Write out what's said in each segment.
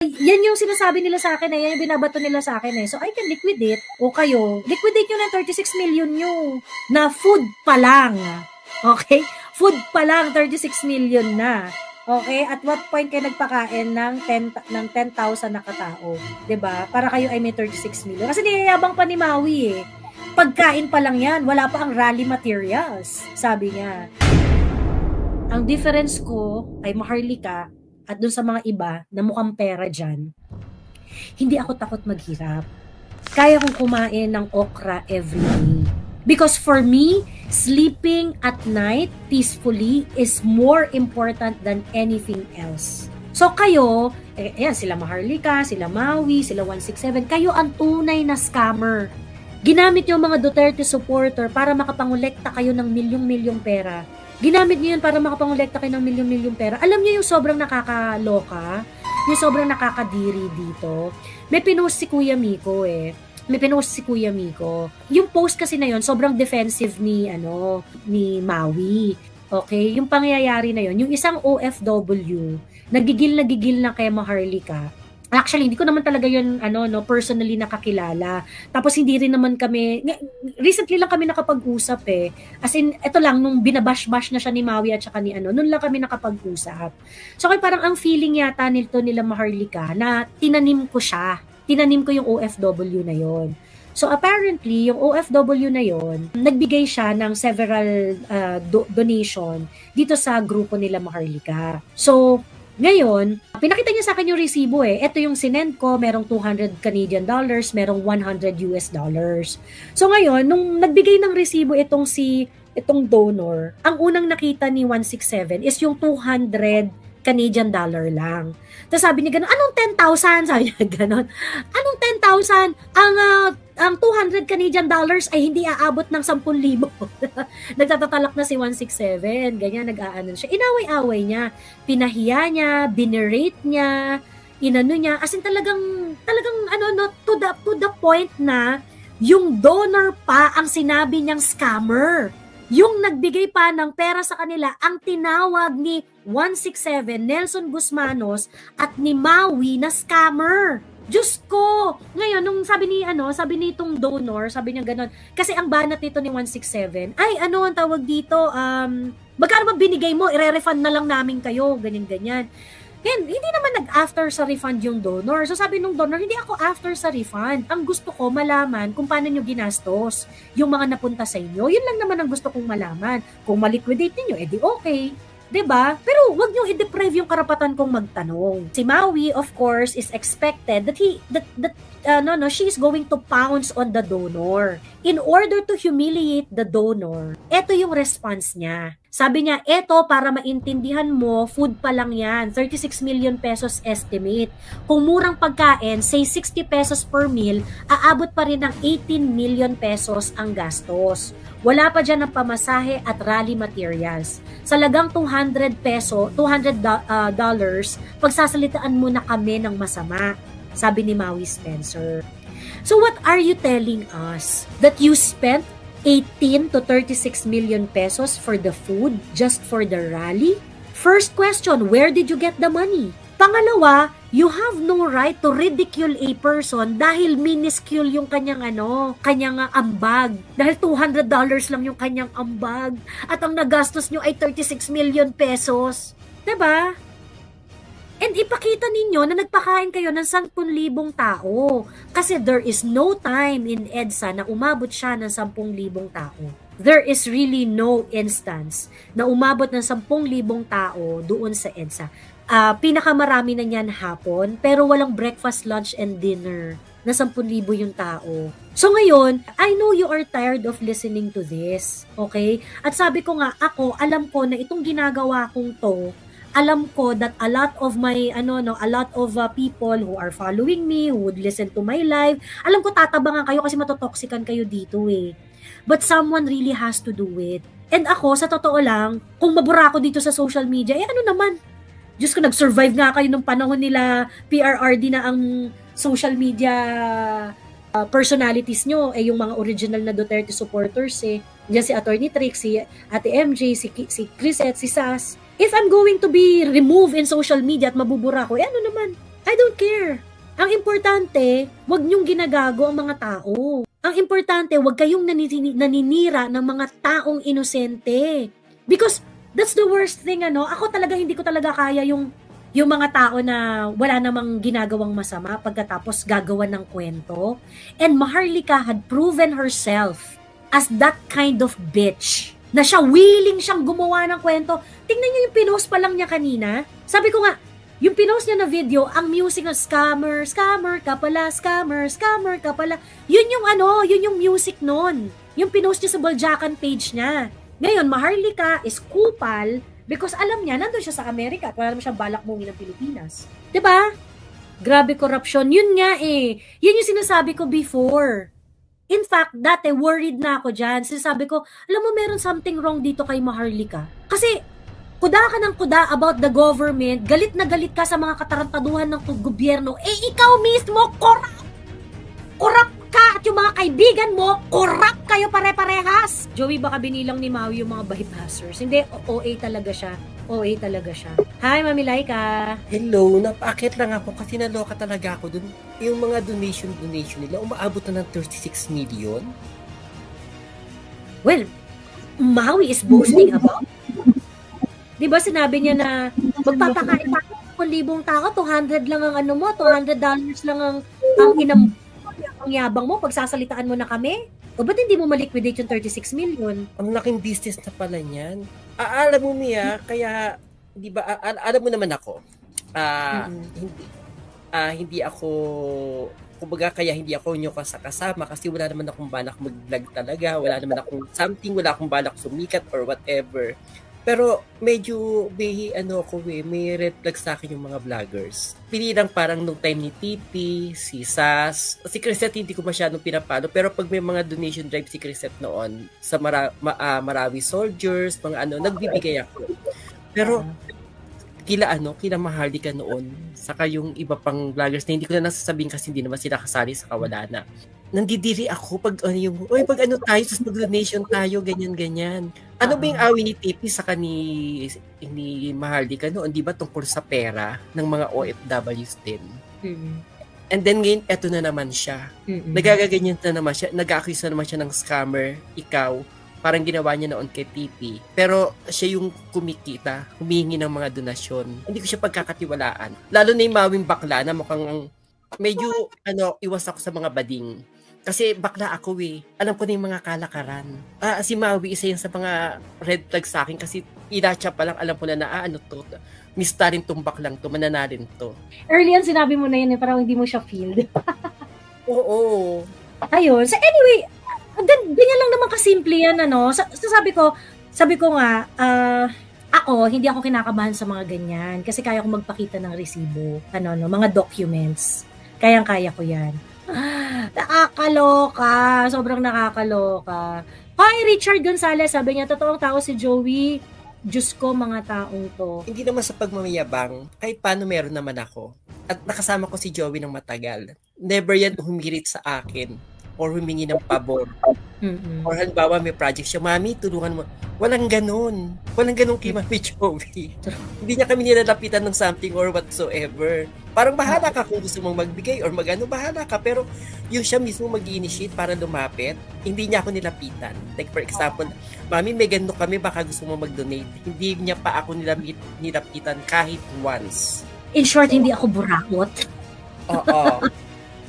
Yan yung sinasabi nila sa akin yan yung binabato nila sa akin So I can liquidate o kayo, liquidate nyo ng 36 million nyo na food pa lang. Okay? Food pa lang, 36 million na. Okay? At what point kayo nagpakain ng 10,000 na katao? 'Di ba? Para kayo ay may 36 million. Kasi niyayabang pa ni Maui Pagkain pa lang yan, wala pa ang rally materials, sabi niya. Ang difference ko ay Maharlika at dun sa mga iba na mukhang pera dyan, hindi ako takot maghirap. Kaya kong kumain ng okra every day. Because for me, sleeping at night peacefully is more important than anything else. So kayo, ayan, sila Maharlika, sila Maui, sila 167, kayo ang tunay na scammer. Ginamit yung mga Duterte supporter para makapangolekta kayo ng milyong-milyong pera. Ginamit niyo yun para makapangolekta kayo ng milyong-milyong pera. Alam niyo yung sobrang nakakaloka, yung sobrang nakakadiri dito. May pinost si Kuya Miko May pinost si Kuya Miko. Yung post kasi na yun, sobrang defensive ni Maui. Okay? Yung pangyayari na yun, yung isang OFW, nagigil na kay Maharlika. Actually, hindi ko naman talaga yun personally nakakilala. Tapos hindi rin naman kami, recently lang kami nakapag-usap As in, ito lang, nung binabash-bash na siya ni Maui at saka ni nun lang kami nakapag-usap. So, kaya parang ang feeling yata nila Maharlika na tinanim ko siya. Tinanim ko yung OFW na yon. So, apparently, yung OFW na yon, nagbigay siya ng several donation dito sa grupo nila Maharlika. So, ngayon, pinakita niya sa akin yung resibo Ito yung sinend ko, merong 200 Canadian dollars, merong 100 US dollars. So ngayon, nung nagbigay ng resibo itong donor, ang unang nakita ni 167 is yung 200 Canadian dollar lang. Tapos sabi niya gano'n, anong 10,000? Sabi niya gano'n, anong 10,000? Ang 200 Canadian dollars ay hindi aabot ng 10,000. Nagtatatalak na si 167. Ganyan, nag-aanon siya. Inaway-away niya. Pinahiya niya, binerate niya, inano niya. As in talagang to the point na yung donor pa ang sinabi niyang scammer. Yung nagbigay pa ng pera sa kanila, ang tinawag ni 167, Nelson Guzmanos, at ni Maui na scammer. Diyos ko! Ngayon, nung sabi nitong donor, sabi niya gano'n, kasi ang banat nito ni 167, ay ang tawag dito, magkano ba binigay mo, ire-refund na lang namin kayo, ganyan-ganyan. Hindi naman nag-after sa refund yung donor. So sabi nung donor, hindi ako after sa refund. Ang gusto ko malaman kung paano nyo ginastos yung mga napunta sa inyo. Yun lang naman ang gusto kong malaman. Kung maliquidate ninyo, edi okay. 'Di ba? Pero wag niyo i-deprive yung karapatan kong magtanong. Si Maui, of course, is expected that she is going to pounce on the donor. In order to humiliate the donor, ito yung response niya. Sabi niya, eto para maintindihan mo, food pa lang yan, 36 million pesos estimate. Kung murang pagkain, say 60 pesos per meal, aabot pa rin ng 18 million pesos ang gastos. Wala pa dyan ang pamasahe at rally materials. Sa lagang $200, pagsasalitaan mo na kami ng masama, sabi ni Maui Spencer. So what are you telling us? That you spent 18 to 36 million pesos for the food just for the rally? First question, where did you get the money? Pangalawa, you have no right to ridicule a person dahil minuscule yung kanyang ambag. Dahil $200 lang yung kanyang ambag at ang nagastos nyo ay 36 million pesos. 'Di ba? And ipakita ninyo na nagpakain kayo ng 10,000 tao. Kasi there is no time in EDSA na umabot siya ng 10,000 tao. There is really no instance na umabot ng 10,000 tao doon sa EDSA. Pinakamarami na niyan hapon, pero walang breakfast, lunch, and dinner na 10,000 yung tao. So ngayon, I know you are tired of listening to this. Okay? At sabi ko nga, alam ko na itong ginagawa kong to, alam ko that a lot of people who are following me, who would listen to my live, alam ko tatabangan kayo kasi matotoxican kayo dito But someone really has to do it. And ako, sa totoo lang, kung mabura ako dito sa social media, ano naman? Diyos ko, nag-survive nga kayo nung panahon nila, PRRD na ang social media personalities nyo, yung mga original na Duterte supporters Diyan si Attorney Trix, si Ate MJ, si Chrisette, si Sas. If I'm going to be removed in social media at mabubura ko, ano naman? I don't care. Ang importante, wag niyong ginagago ang mga tao. Ang importante, wag kayong naninira ng mga taong inosente. Because that's the worst thing, ano. Ako talaga, hindi ko talaga kaya yung mga tao na wala namang ginagawang masama pagkatapos gagawa ng kwento. And Maharlika had proven herself as that kind of bitch. Na siya, willing siyang gumawa ng kwento. Tingnan niyo yung pinost pa lang niya kanina. Sabi ko nga, yung pinost niya na video, ang music na scammer, scammer ka pala, scammer, scammer ka pala. Yun yung yun yung music nun. Yung pinost niya sa Boljakan page niya. Ngayon, Maharlika is kupal because alam niya, nandun siya sa Amerika at wala naman siyang balak umuwi ng Pilipinas. Diba? Grabe corruption. Yun nga eh. Yun yung sinasabi ko before. In fact, dati worried na ako dyan. Sinasabi ko, alam mo meron something wrong dito kay Maharlika. Kasi kuda ka ng kuda about the government, galit na galit ka sa mga katarantaduhan ng gobyerno, eh ikaw mismo, corrupt ka at yung mga kaibigan mo, corrupt kayo pare-parehas. Joey, baka binilang ni Maui yung mga bypassers. Hindi, OA talaga siya. OA talaga siya. Hi, Mami Laika. Hello, napakit lang ako kasi naloka talaga ako dun. Yung mga donation nila, umaabot na ng 36 million. Well, Maui is boasting about. Di ba sinabi niya na magpapakain tayo 1,000 tao, 200 lang ang ano mo, $200 lang ang yabang mo, pagsasalitaan mo na kami? O ba't hindi mo maliquidate yung 36 million? Ang laking business na pala niyan. Alam mo, Mia, kaya, di ba, alam mo naman ako, hindi ako, kumbaga kaya hindi ako nyo kasama kasi wala naman akong balak mag-vlog talaga, wala naman akong something, wala akong balak sumikat or whatever. Pero medyo may red flag sa akin yung mga vloggers. Pinilang parang nung time ni Titi, si Sas, si Crisette hindi ko masyadong pinapalo, pero pag may mga donation drive si Crisette noon sa Marawi Soldiers, mga nagbibigay ako. Pero kila Maharlika noon, saka yung iba pang vloggers na hindi ko na nasasabihin kasi hindi naman sila kasali sa Kawalana. Nandidiri ako pag tayo, sa donation tayo, ganyan. Ano ba yung awi ni Tipi sa ni Maharlika noon, di ba, tungkol sa pera ng mga OFWs din? Mm-hmm. And then ngayon, eto na naman siya. Mm-hmm. Nagagaganyan na naman siya, nag-accuse na naman siya ng scammer, ikaw, parang ginawa niya noon kay Tipi. Pero siya yung kumikita, humihingi ng mga donasyon. Hindi ko siya pagkakatiwalaan. Lalo na yung Mawing bakla na mukhang medyo, iwas ako sa mga bading. Kasi bakla ako eh. Alam ko na yung mga kalakaran. Si Maui, isa yan sa mga red flag sa akin kasi ilatsa pa lang alam ko na mista rin tong baklang to, mananarin to. Early yan, sinabi mo na yun eh, parang hindi mo siya feel. Oo. Ayun. So anyway, ganyan lang naman kasimple yan, sabi ko nga, hindi ako kinakabahan sa mga ganyan kasi kaya ko magpakita ng resibo, mga documents. Kayang-kaya ko yan. Nakakaloka. Sobrang nakakaloka. Hi, Richard Gonzalez. Sabi niya, totoong tao si Joey. Diyos ko, mga taong to. Hindi naman sa pagmamayabang, kahit paano meron naman ako. At nakasama ko si Joey ng matagal. Never yan humirit sa akin or humingi ng pabor. Mm-hmm. Or halimbawa may project siya, Mami, tulungan mo. Walang ganun. Walang ganun kay Mami Joey. Hindi niya kami nilalapitan ng something or whatsoever. Parang bahala ka kung gusto mong magbigay or bahala ka. Pero yung siya mismo mag-initiate para lumapit, hindi niya ako nilapitan. Like for example, Mami, may ganun kami, baka gusto mo mag-donate. Hindi niya pa ako nilapitan kahit once. In short, hindi ako burakot. Oo.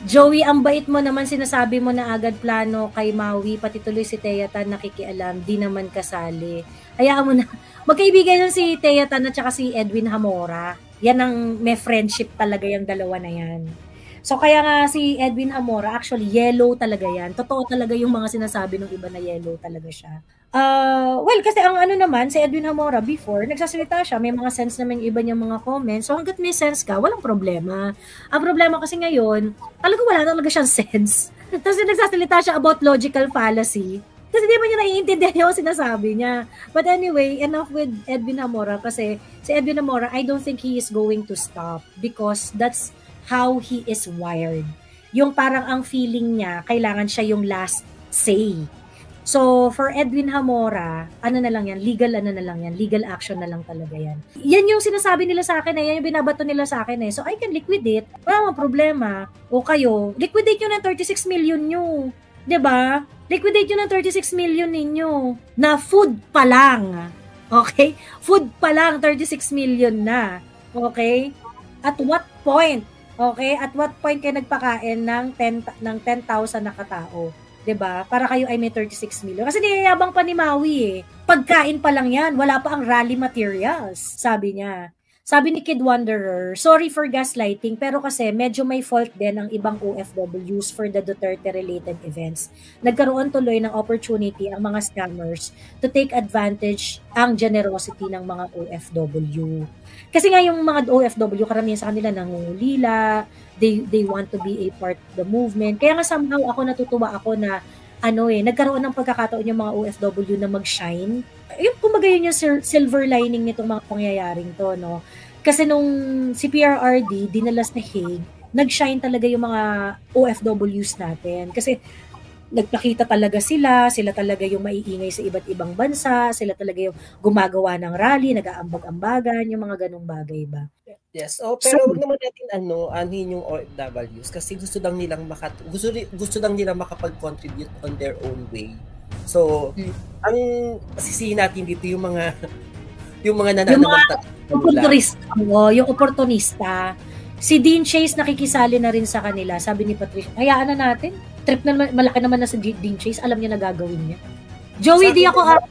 Joey, ang bait mo naman, sinasabi mo na agad plano kay Maui, pati tuloy si Thea Tan nakikialam, di naman kasali. Hayaan mo na, magkaibigan nun si Thea Tan at saka si Edwin Hamora. Yan ang may friendship talaga yung dalawa na yan. So kaya nga si Edwin Hamora, actually yellow talaga yan. Totoo talaga yung mga sinasabi ng iba na yellow talaga siya. Well, kasi ang naman, si Edwin Hamora, before, nagsasalita siya, may mga sense naman yung iba niyang mga comments. So, hanggat may sense ka, walang problema. Ang problema kasi ngayon, talagang wala talaga siyang sense. Tapos nagsasalita siya about logical fallacy. Kasi di ba niya naiintindihan yung sinasabi niya. But anyway, enough with Edwin Hamora kasi si Edwin Hamora, I don't think he is going to stop because that's how he is wired. Yung parang ang feeling niya, kailangan siya yung last say. So, for Edwin Hamora, ano na lang yan, legal action na lang talaga yan. Yan yung sinasabi nila sa akin yan yung binabato nila sa akin So, I can liquidate, wala mang problema. O kayo, liquidate nyo ng 36 million nyo. 'Di ba? Liquidate nyo ng 36 million ninyo na food pa lang. Okay? Food pa lang, 36 million na. Okay? At what point? Okay? At what point kayo nagpakain ng 10,000 na katao? 'Di ba? Para kayo ay may 36 million. Kasi niyayabang pa ni Maui Pagkain pa lang yan, wala pa ang rally materials, sabi niya. Sabi ni Kid Wanderer, sorry for gaslighting, pero kasi medyo may fault din ang ibang OFWs for the Duterte-related events. Nagkaroon tuloy ng opportunity ang mga scammers to take advantage ang generosity ng mga OFW. Kasi nga yung mga OFW, karamihan sa kanila nangungulila, they want to be a part of the movement. Kaya nga somehow natutuwa ako na nagkaroon ng pagkakataon yung mga OFW na mag-shine. Yung kumbaga yun yung silver lining nitong mga pangyayaring to, no? Kasi nung si PRRD dinala sa Hague, nag-shine talaga yung mga OFWs natin. Kasi nagpakita talaga sila talaga yung maiingay sa iba't ibang bansa, sila talaga yung gumagawa ng rally, nag-aambag-ambagan, yung mga ganung bagay ba? Yes. Pero wag naman natin anhin yung OFWs kasi gusto lang nilang makapag-contribute on their own way. So, ang sisihin natin dito yung mga nananamantala. Yung oportunista. Si Dean Chase nakikisali na rin sa kanila. Sabi ni Patricia, hayaan na natin. Trip na malaki naman na sa Dean Chase. Alam niya na gagawin niya. Joey, di ako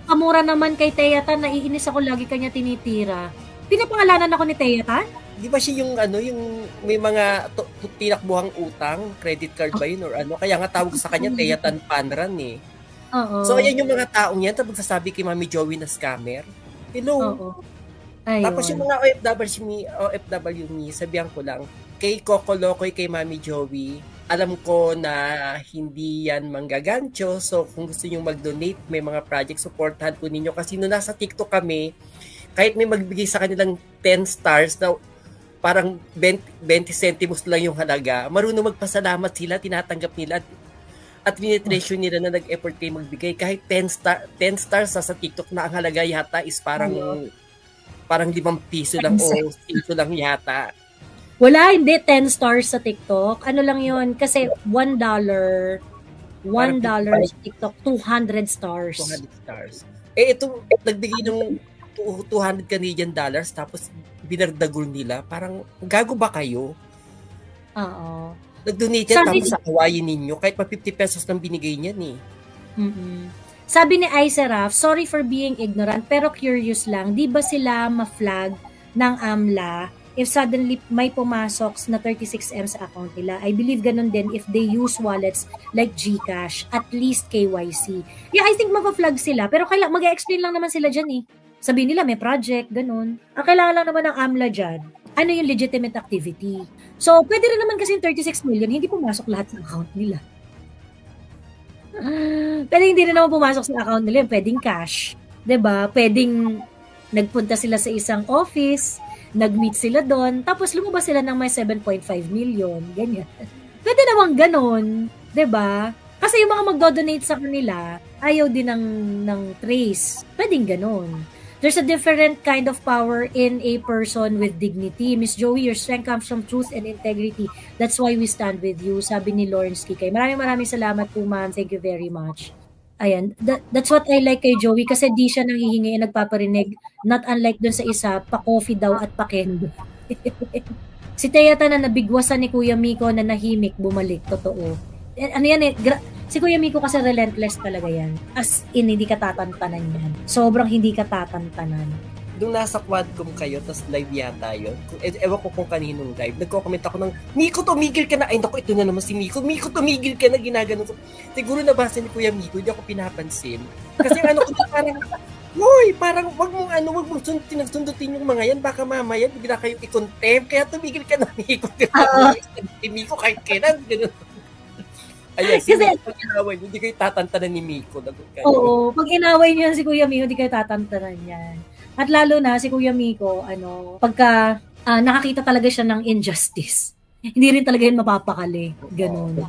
kamura naman kay Teyatan. Naiinis ako lagi kanya tinitira. Pinapangalanan ako ni Teyatan? Di ba siya yung may mga tinakbuhang utang, credit card ba yun or ano? Kaya nga tawag sa kanya Teyatan Panran Oo. So ayan yung mga taong yan tapos magsasabi kay Mami Joey na scammer. Hello. Oo. Ayun. Tapos yung mga OFW sabihan ko lang, kay Coco Locoy, kay Mami Joey, alam ko na hindi yan manggagancho. So kung gusto nyo mag-donate, may mga project, supportahan po ninyo. Kasi nung nasa TikTok kami, kahit may magbigay sa kanilang 10 stars na parang 20 centimos lang yung halaga, marunong magpasalamat sila, tinatanggap nila at minitresyo nila na nag-effort kayo magbigay. Kahit 10 stars sa TikTok na ang halaga yata is parang 5 piso lang o piso lang yata. Wala, hindi 10 stars sa TikTok. Ano lang yun? Kasi $1 sa TikTok, 200 stars. 200 stars. Ito, nagbigay ng $200 Canadian tapos binardagol nila. Parang, gago ba kayo? Oo. Nag-donate yan tapos sa Hawaii ninyo. Kahit pa 50 pesos lang binigay niyan Sabi ni Iseraf, sorry for being ignorant, pero curious lang, di ba sila ma-flag ng AMLA if suddenly may pumasok na 36M sa account nila? I believe ganun din if they use wallets like GCash, at least KYC. Yeah, I think ma-flag sila, pero mag-explain lang naman sila dyan Sabihin nila may project, ganun. Ang kailangan lang naman ng AMLA dyan, ano yung legitimate activity. So, pwede rin naman kasi yung 36 million, hindi pumasok lahat sa account nila. Pero hindi rin naman pumasok sa account nila, pwedeng cash. 'Di ba? Pwedeng nagpunta sila sa isang office, nag-meet sila doon, tapos lumabas sila ng may 7.5 million, ganyan. Pwede naman ganon, 'di ba? Kasi yung mga magdo-donate sa kanila, ayaw din ng trace. Pwedeng ganon. There's a different kind of power in a person with dignity. Miss Joey, your strength comes from truth and integrity. That's why we stand with you, sabi ni Lawrence Kikay. Maraming salamat po, ma'am. Thank you very much. Ayan, that's what I like kay Joey kasi di siya nanghihingi at nagpaparinig. Not unlike dun sa isa, pa-coffee daw at pa-kendo. Si Teyata na nabigwasan ni Kuya Miko na nahimik, bumalik. Totoo. Ano yan si Kuya Miko kasi relentless talaga yan. As in, hindi ka tatantanan yan. Sobrang hindi ka tatantanan. Nung nasa Quadcom kayo, tapos live yata yun. Ewan ko kung kaninong live. Nagko-comment ako ng, Miko, tumigil ka na. Ay, naku, ito na naman si Miko. Miko, tumigil ka na. Ginagano ko. Siguro nabasa ni Kuya Miko, hindi ako pinapansin. Kasi parang, Hoy, parang wag mong sundutin yung mga yan. Baka mamaya, bigla kayo i-contempt. Kaya tumigil ka na, Miko. Miko, kahit kailan. Ganun. Ayun, kasi pag inaway niyo, hindi kayo tatantanan ni Miko. Oo, pag inaway niyo si Kuya Miko, hindi kayo tatantanan yan. At lalo na si Kuya Miko, pagka nakakita talaga siya ng injustice, hindi rin talaga yun mapapakali. Ganon.